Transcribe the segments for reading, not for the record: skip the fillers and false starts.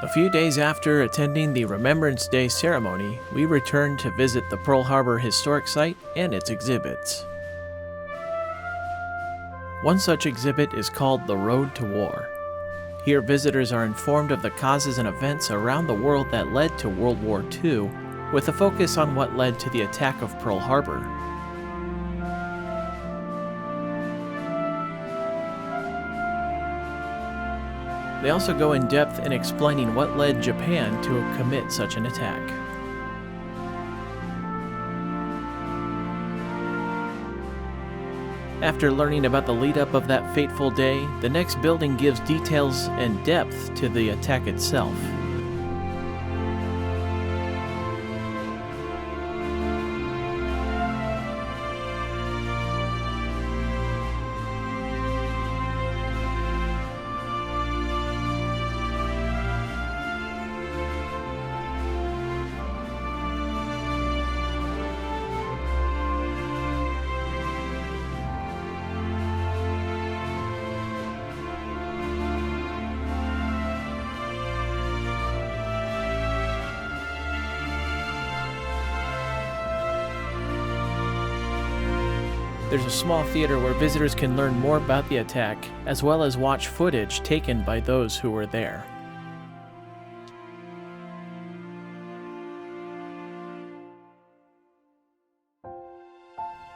A few days after attending the Remembrance Day ceremony, we returned to visit the Pearl Harbor Historic Site and its exhibits. One such exhibit is called The Road to War. Here, visitors are informed of the causes and events around the world that led to World War II, with a focus on what led to the attack of Pearl Harbor. They also go in depth in explaining what led Japan to commit such an attack. After learning about the lead-up of that fateful day, the next building gives details and depth to the attack itself. There's a small theater where visitors can learn more about the attack, as well as watch footage taken by those who were there.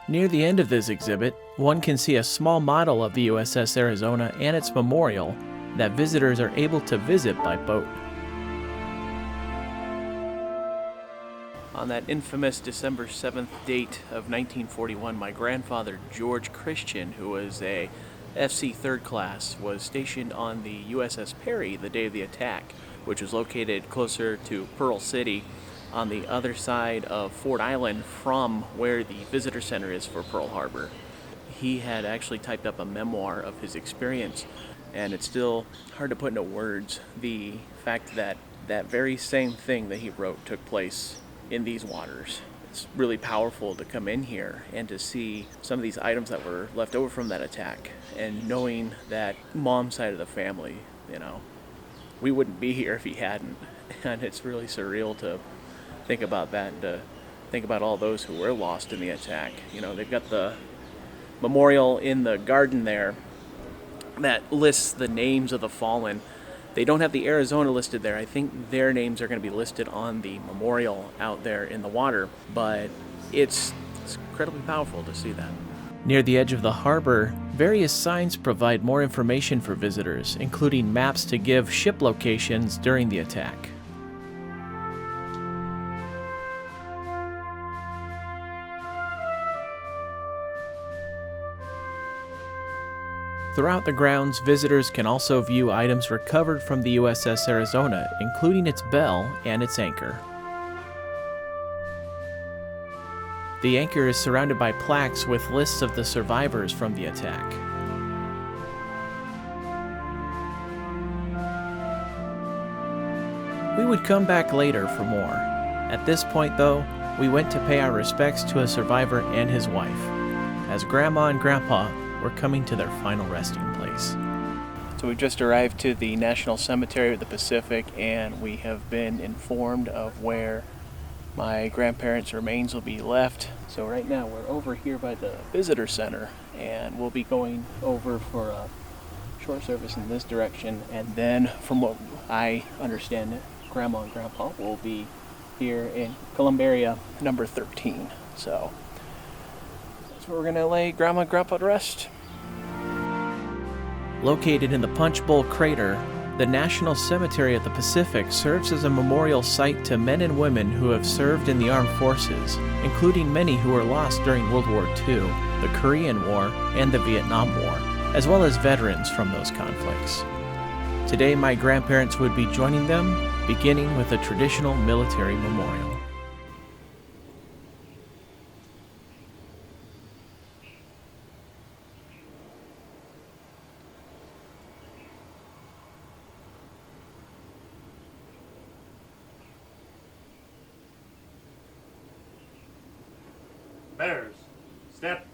Near the end of this exhibit, one can see a small model of the USS Arizona and its memorial that visitors are able to visit by boat. On that infamous December 7th date of 1941, my grandfather, George Christian, who was a FC 3rd class, was stationed on the USS Perry the day of the attack, which was located closer to Pearl City on the other side of Ford Island from where the visitor center is for Pearl Harbor. He had actually typed up a memoir of his experience, and it's still hard to put into words the fact that that very same thing that he wrote took place in these waters. It's really powerful to come in here and to see some of these items that were left over from that attack, and knowing that mom's side of the family, we wouldn't be here if he hadn't. And it's really surreal to think about that, and to think about all those who were lost in the attack. They've got the memorial in the garden there that lists the names of the fallen. They don't have the Arizona listed there. I think their names are going to be listed on the memorial out there in the water, but it's incredibly powerful to see that. Near the edge of the harbor, various signs provide more information for visitors, including maps to give ship locations during the attack. Throughout the grounds, visitors can also view items recovered from the USS Arizona, including its bell and its anchor. The anchor is surrounded by plaques with lists of the survivors from the attack. We would come back later for more. At this point, though, we went to pay our respects to a survivor and his wife, as Grandma and Grandpa were coming to their final resting place. So we've just arrived to the National Cemetery of the Pacific, and we have been informed of where my grandparents' remains will be left. So right now we're over here by the visitor center, and we'll be going over for a short service in this direction, and then from what I understand, Grandma and Grandpa will be here in Columbaria number 13. So that's where we're going to lay Grandma and Grandpa to rest. Located in the Punch Bowl crater, the National Cemetery of the Pacific serves as a memorial site to men and women who have served in the armed forces, including many who were lost during World War II, the Korean War, and the Vietnam War, as well as veterans from those conflicts. Today, my grandparents would be joining them, beginning with a traditional military memorial. Bears, step.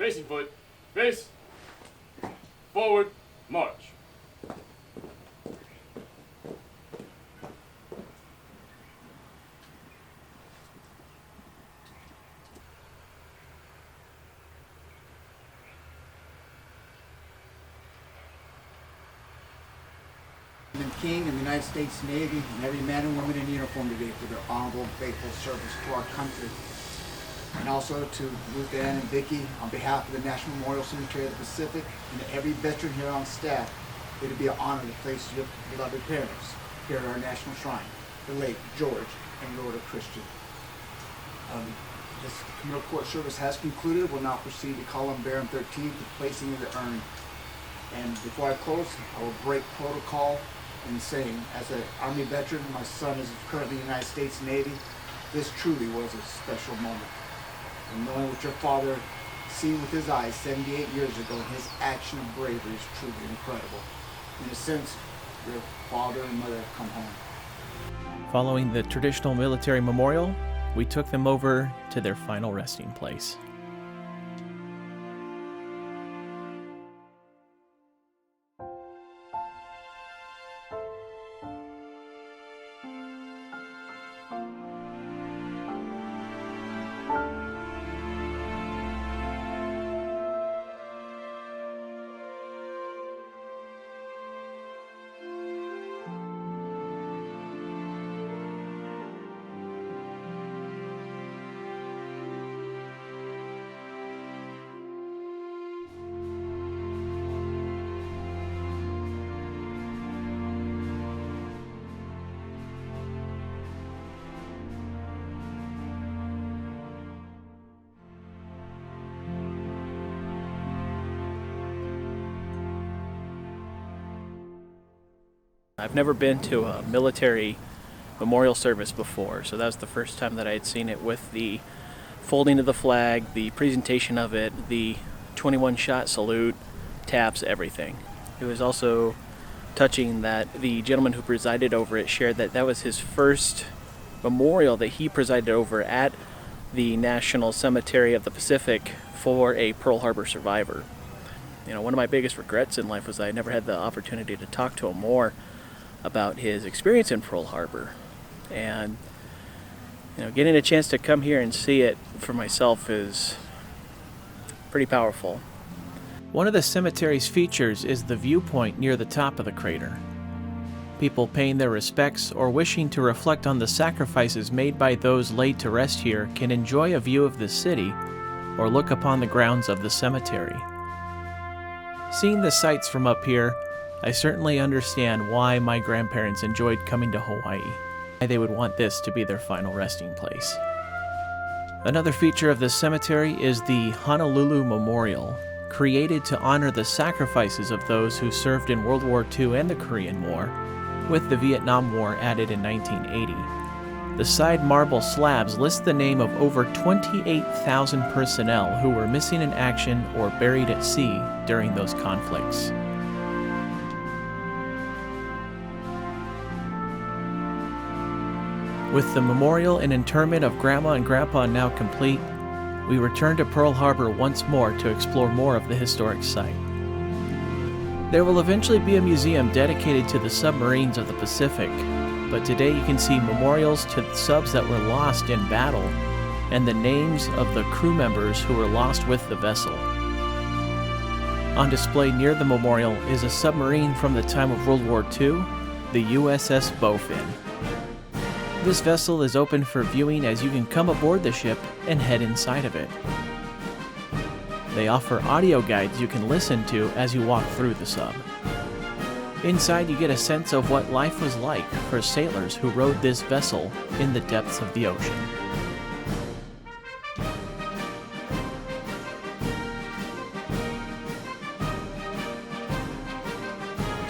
Facing foot. Face. Forward. March. King of the United States Navy and every man and woman in uniform today for their honorable and faithful service to our country. And also to Ruth Ann and Vicki, on behalf of the National Memorial Cemetery of the Pacific and to every veteran here on staff, it would be an honor to place your beloved parents here at our national shrine, the late George and Rhoda Christian. This communal court service has concluded. We'll now proceed to column Baron 13, the placing of the urn. And before I close, I will break protocol in saying, as an Army veteran, my son is currently in the United States Navy, this truly was a special moment. And knowing what your father seen with his eyes 78 years ago, his action of bravery is truly incredible. In a sense, your father and mother have come home. Following the traditional military memorial, we took them over to their final resting place. I've never been to a military memorial service before, so that was the first time that I had seen it with the folding of the flag, the presentation of it, the 21-shot salute, taps, everything. It was also touching that the gentleman who presided over it shared that that was his first memorial that he presided over at the National Cemetery of the Pacific for a Pearl Harbor survivor. You know, one of my biggest regrets in life was I never had the opportunity to talk to him more about his experience in Pearl Harbor. And getting a chance to come here and see it for myself is pretty powerful. One of the cemetery's features is the viewpoint near the top of the crater. People paying their respects or wishing to reflect on the sacrifices made by those laid to rest here can enjoy a view of the city or look upon the grounds of the cemetery. Seeing the sights from up here, I certainly understand why my grandparents enjoyed coming to Hawaii, why they would want this to be their final resting place. Another feature of this cemetery is the Honolulu Memorial, created to honor the sacrifices of those who served in World War II and the Korean War, with the Vietnam War added in 1980. The side marble slabs list the name of over 28,000 personnel who were missing in action or buried at sea during those conflicts. With the memorial and interment of Grandma and Grandpa now complete, we return to Pearl Harbor once more to explore more of the historic site. There will eventually be a museum dedicated to the submarines of the Pacific, but today you can see memorials to the subs that were lost in battle and the names of the crew members who were lost with the vessel. On display near the memorial is a submarine from the time of World War II, the USS Bowfin. This vessel is open for viewing as you can come aboard the ship and head inside of it. They offer audio guides you can listen to as you walk through the sub. Inside you get a sense of what life was like for sailors who rode this vessel in the depths of the ocean.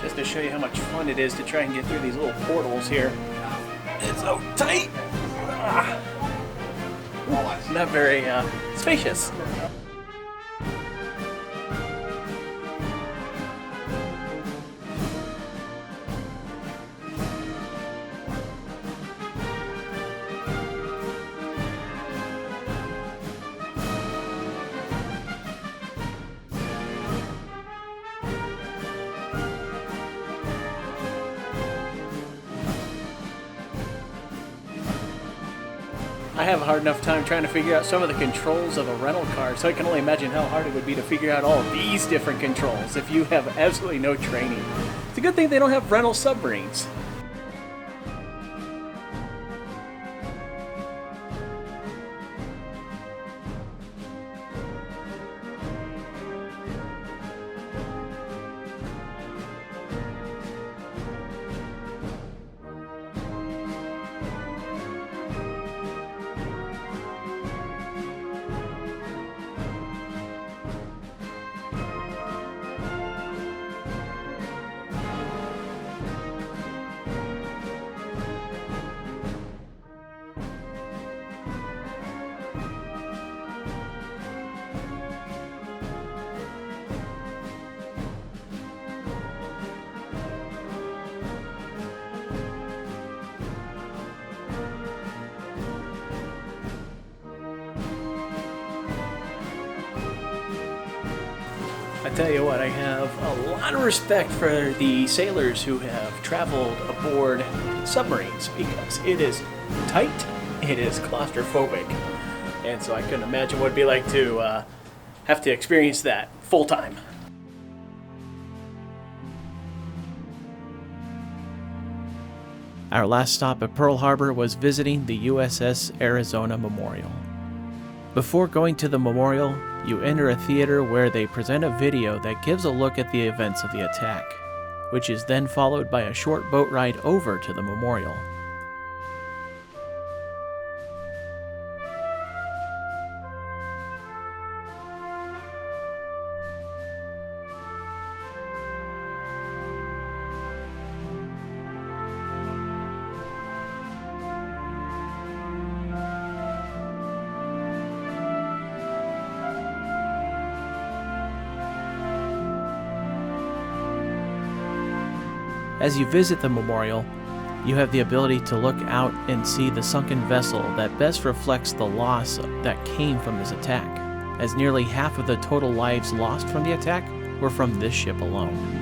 Just to show you how much fun it is to try and get through these little portals here. It's so tight! Not very spacious. I have a hard enough time trying to figure out some of the controls of a rental car, so I can only imagine how hard it would be to figure out all these different controls if you have absolutely no training. It's a good thing they don't have rental submarines. I tell you what, I have a lot of respect for the sailors who have traveled aboard submarines because it is tight, it is claustrophobic, and so I couldn't imagine what it'd be like to have to experience that full time. Our last stop at Pearl Harbor was visiting the USS Arizona Memorial. Before going to the memorial, you enter a theater where they present a video that gives a look at the events of the attack, which is then followed by a short boat ride over to the memorial. As you visit the memorial, you have the ability to look out and see the sunken vessel that best reflects the loss that came from this attack, as nearly half of the total lives lost from the attack were from this ship alone.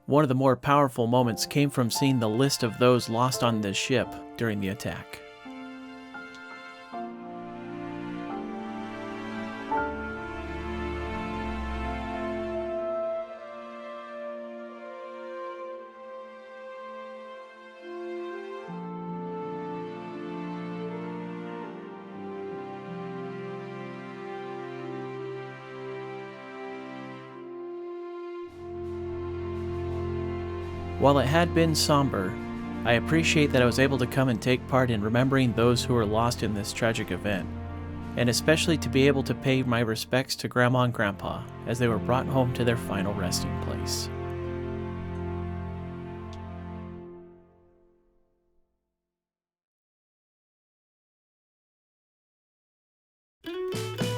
One of the more powerful moments came from seeing the list of those lost on this ship during the attack. While it had been somber, I appreciate that I was able to come and take part in remembering those who were lost in this tragic event, and especially to be able to pay my respects to Grandma and Grandpa as they were brought home to their final resting place.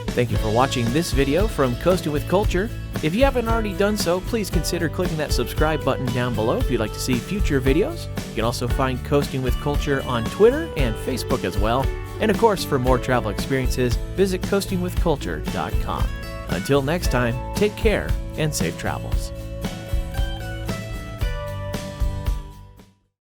Thank you for watching this video from Coasting with Culture. If you haven't already done so, please consider clicking that subscribe button down below if you'd like to see future videos. You can also find Coasting with Culture on Twitter and Facebook as well. And of course, for more travel experiences, visit coastingwithculture.com. Until next time, take care and safe travels.